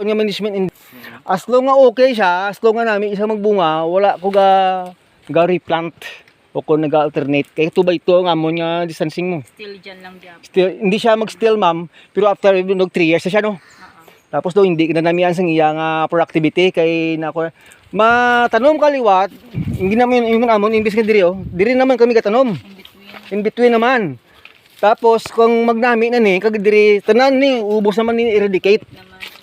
Yung management as long nga okay siya, as long nga namin isa magbunga, wala ko ga replant o kung nag-alternate kay 2 by 2 ang amon nga distancing mo. Still dyan lang diyan. Still hindi siya mag-still ma'am, pero after 3 years na siya no. Tapos daw hindi na namian sang iya nga productivity kay nako matanom kaliwat, hindi naman yung amon imbis nga diri diri naman kami katanom. In between naman. Tapos kung magnami na ni kag diri tanan ni ubos naman ni eradicate.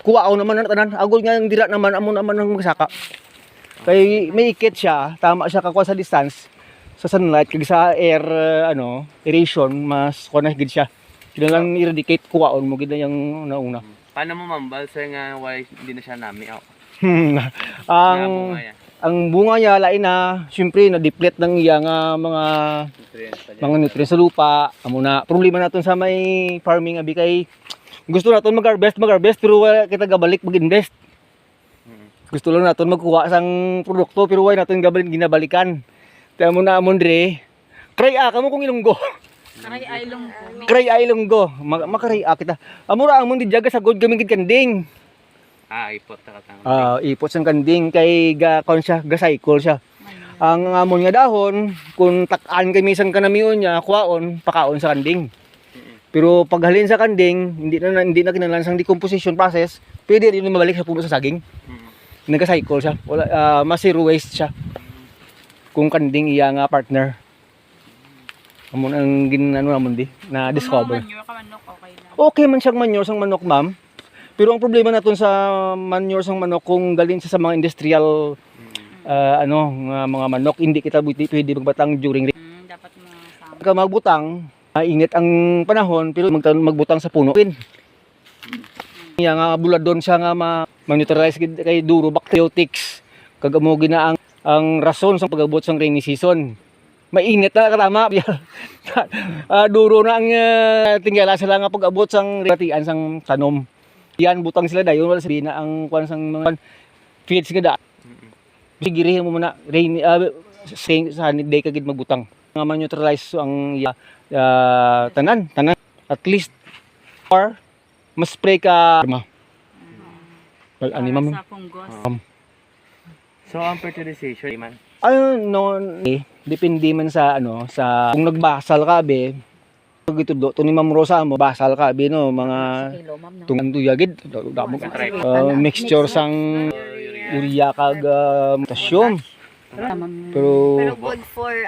Kuwao naman na tanan. Agol nga ang dira naman amon naman ang magsaka. Kay may ikit siya, tama siya kakuha sa distance sa sunlight kag sa air aeration mas kuha na gid siya. Kailangan eradicate kuwaon mo gid na yung nauna. Paano mo mambal sa nga why hindi na siya nami out? Ang bunga niya lain na syempre na deplete ng iya nga mga nutrients sa lupa. Amo na problema naton sa may farming abi kay gusto naton mag-harvest pero wala kita gabalik mag-invest. Gusto lang naton magkuha sang produkto pero wala naton ginabalikan. Kaya mo na amon dire. Cry ka mo kung ilunggo. Cry ay lunggo. Makaray kita. Amura amon di jaga sa god gaming kanding. Ipot ta katang. Ipot sang kanding kay ga kon siya, ga cycle siya. Ang amon nga dahon kung tak-an kay misang kanamion niya, kuwaon, pakaon sa kanding. Pero paghalin sa kanding, hindi na kinalan sang decomposition process, pwede rin mabalik sa puno sa saging. Nagka-cycle siya. Wala mas zero waste siya. Kung kanding iya nga partner. Amon ang ginano namon di na discover. Okay man siyang manure sang manok, ma'am. Pero ang problema naton sa manure sang manok kung galing siya sa mga industrial mga manok, hindi kita pwede magbatang during dapat mga ka magbutang, init ang panahon pero magbutang sa puno. Iya nga buladon siya nga ma-neutralize kay duro bacteriotics. Kagamo gina ang rason sa pag-abot sang rainy season. Mainit na katama. Duro na ang tingala sila nga pag-abot sang ratian sang tanom. Yan butang sila dayon wala sabihin na ang kuan sang mga feeds nga da. Sigirihin mo muna rainy sa day kagid magbutang. Nga ma-neutralize ang tanan at least or mas spray ka well animam sa fungus. So ang fertilization man. Depende man sa sa kung nagbasal ka be gitudo to ni Ma'am Rosa mo basal ka be no mga tungan tuyagid damo mixture sang urea kag potassium. Pero good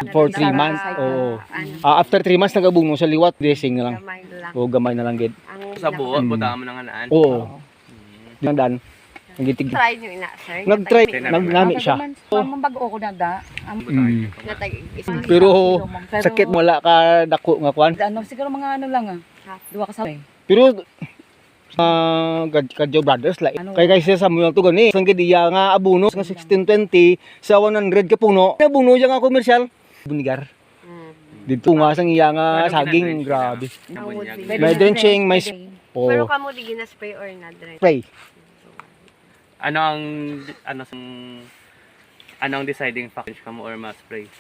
for 3 months after 3 months nagabungno sa liwat dressing na lang. Gamay na lang gid. Sa buot buta mo nang anaan. Oo. Nandan. Nagitig. Try nyo ina, sir. Nag-try, nagnami siya. Mambago ko na da. Pero sakit mo wala ka dako nga kwan. Siguro mga lang duwa ka sa. Pero Kadyo Brothers like kay sa Samuel to gani sang gidiya nga abono nga 1620 sa 100 ka puno. Abono yang nga komersyal. Bunigar. Dito nga sang iya nga saging grabe. May drenching, may pero kamo di gina-spray or na-drench? spray. Ano ang deciding factor kamo or mas spray?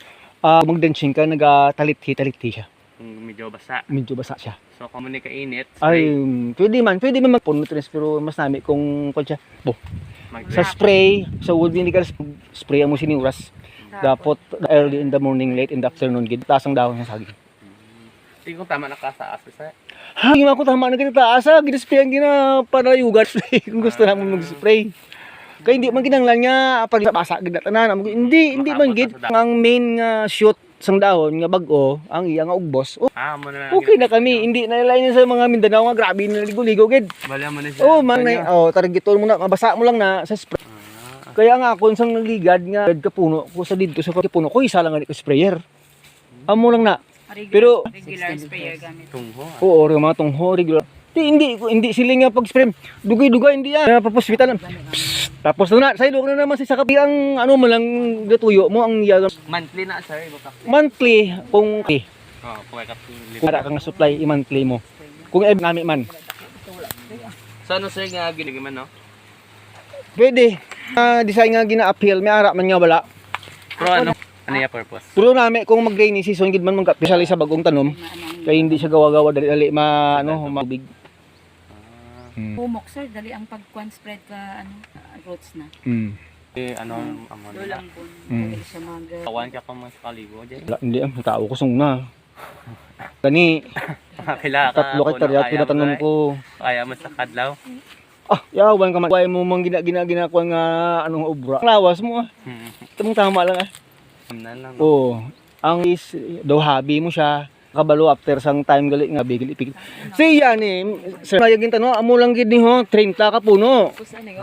Mag-drenching ka naga-talithi siya. Medyo basa. Medyo basa siya. So kamo ni kainit. Ay, pwede man magpuno tres pero mas nami kung siya. Sa spray, sa wood vinegar spray mo siniuras. Dapat early in the morning, late in the afternoon gid taas ang dahon sa saging. Hindi ko tama nakasaas sa. Hindi ako tama na gid taas gid-spray ang panayugan kung gusto na mo mag-spray. Kaya hindi man kinanglan nga basa gid na tanan. Hindi man gid ang main nga shoot sang dahon nga bag-o ang iya nga ugbos. Okay na kami, hindi na lain sa mga Mindanao nga grabe na ligo-ligo gid. Bala mo na siya. Targeton mo na, mabasa mo lang na sa spray. Kaya nga ako sang nagligad nga ka puno ko sa dito sa puno ko isa lang ko sprayer. Amo lang na. Pero regular sprayer gamit. Tungho. Oo, mga tungho regular. Hindi sila nga pag-spray. Dugay-dugay hindi yan. Papospital. Tapos na sa ilo na naman sa kapi ang mo lang gatuyo mo ang monthly na sir, monthly kung para kang supply i-monthly mo. Kung nami man. So ano sir nga ginigiman no? Pwede. Design nga gina-appeal, may ara man nga wala. Pero ano ya purpose? Pero nami kung mag-rainy season gid man especially sa bagong tanom, kaya hindi siya gawa-gawa dali mabig. Humok sir, dali ang pagkuan spread ka roots na. Ano, amo na. Lulambon. Dali siya mag Kawan ka pa mga kalibo dyan. Wala, hindi ang tao ko sung na. Kani, Kailangan tatlo kay taryat pinatanom ko. Kaya mo sa kadlaw. Yawan ka man. Huwag mo mang ginakuha nga anong obra. Lawas mo ah. Tamang tama lang ah. Amnan lang. Oo. Ang is, daw hobby mo siya. Kabalo after sang time gali nga bigil ipigil. Siya ni, sir, mayagin tanong, amo lang gid ni ho, 30 ka puno.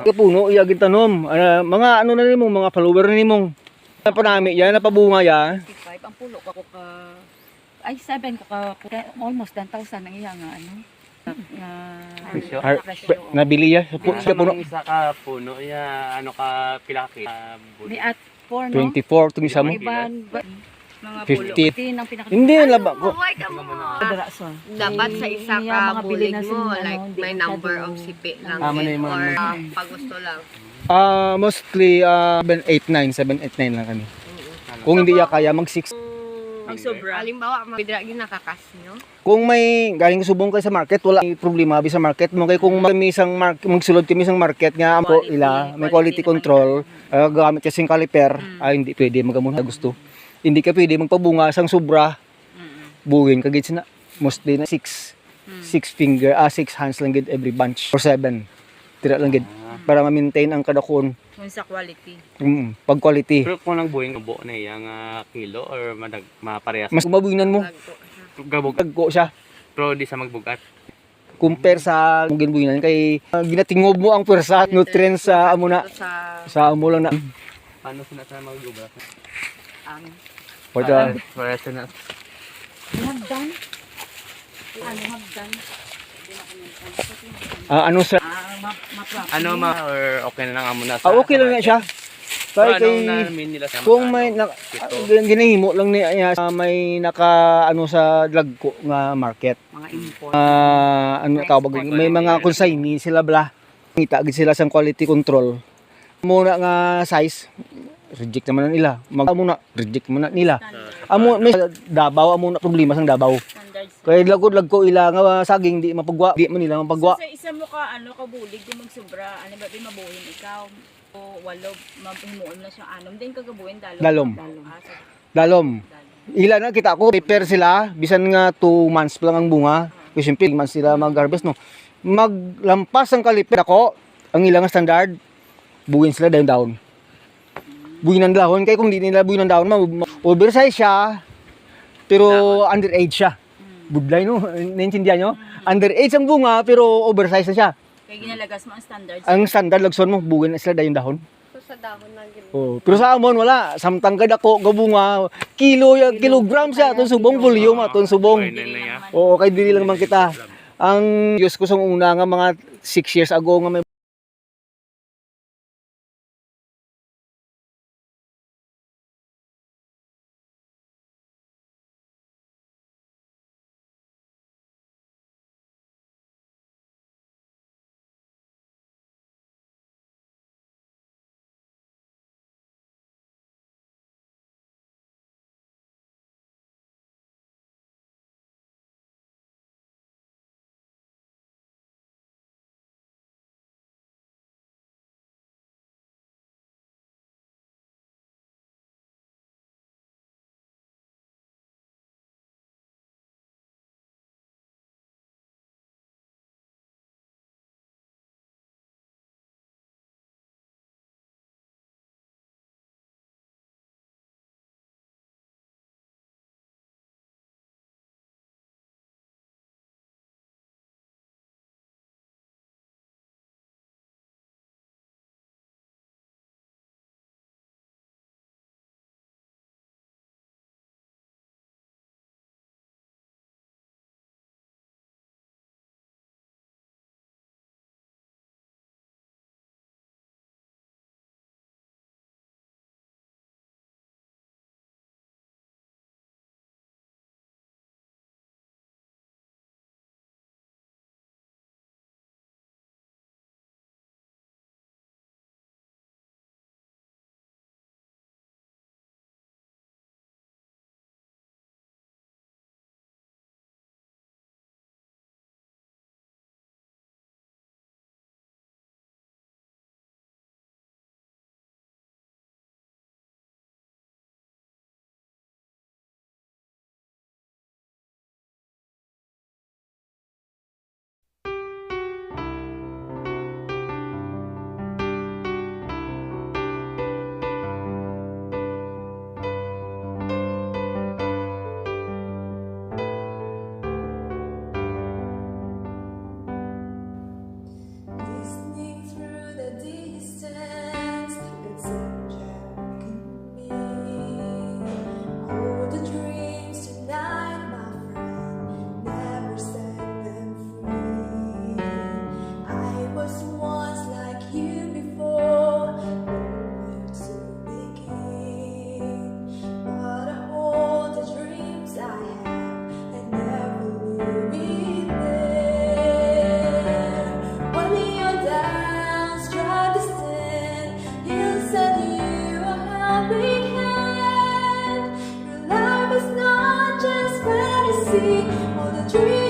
Ka puno iyagin tanom. Mga ano na nimo, mga follower na nimo. Napanami yan, napabunga yan. 55 ang pulo ko ka ay 7 ko ka almost 10,000 ang iya nga Presyo? presyo. Nabili ya sa Sa puno. isa ka puno, ano ka pila ka Ni at 4 no. 24 tung isa mo. Iban mga 50. pulo. 15 ang pinaka. Hindi laba ko. Buhay ka mo. Dara sa. Dapat sa isa Niya, ka mga bili bulig na mo, sin- like ano, may hindi number masyado. of sipi lang Tama na din, yung mga or mag- pag gusto lang. Mostly 789 lang kami. Kung hindi ya kaya mag 6. Ang sobra. Halimbawa, mabidra gin nakakas nyo. Kung may galing subong kay sa market, wala may problema bi sa market mo kay kung may isang magsulod kami isang market nga ako ila may quality control, gamit kasi caliper, hindi pwede magamuna gusto. Hindi ka pwede magpabunga sang sobra. Buwin ka gid na mostly na 6 finger 6 hands lang gid every bunch or 7. Tira lang gid para ma-maintain ang kadakon. Sa quality. Pag quality. Pero kung nang buhing buo na yang kilo or maparehas. Mas mabuhinan mo. Gabog. Tagko siya. Pero di sa magbugat. Compare sa ginbuhinan kay ginatingob mo ang pwersa at nutrients sa amo na. Sa amo lang na. Paano sila sa magbugat? Pwede. Parehas na. Hagdan. Hagdan. Ano sa Ano or okay na lang amo na okay lang na siya. Kaya Pero kay namin nila sa kung may ginahimo lang niya may naka ano sa lagko nga market. Mga import. Ano tawag may mga consignee sila bla. Kita gid sila sa quality control. Muna nga size reject naman na nila. Muna reject muna nila. Amo may Davao amo na problema sang Davao. Kaya lagko ila nga saging di mapagwa, di man nila mapagwa. Sa isa mo ka kabulig di magsobra, ano ba di mabuhin ikaw o walo mahimuon na siya anom din kagabuhin Dalom. Dalom. Ila na kita ko prepare sila bisan nga 2 months pa lang ang bunga. Kasi simple months sila mag-harvest no. Maglampas ang kaliper ako ang ilang standard buwin sila down. Buwinan dahon kay kung di nila buwinan dahon oversize siya pero underage siya. Budlay no, naintindihan nyo? Underage ang bunga pero oversize na siya. Kaya ginalagas mo ang standards. Ang standard lagson mo buwin na sila dayon dahon. So sa dahon na gid. Pero sa amon wala, samtang kada ko gabunga kilogram siya aton subong volume aton subong. Oo kay dili lang man kita. Ang Diyos ko sa una nga mga 6 years ago nga may dream.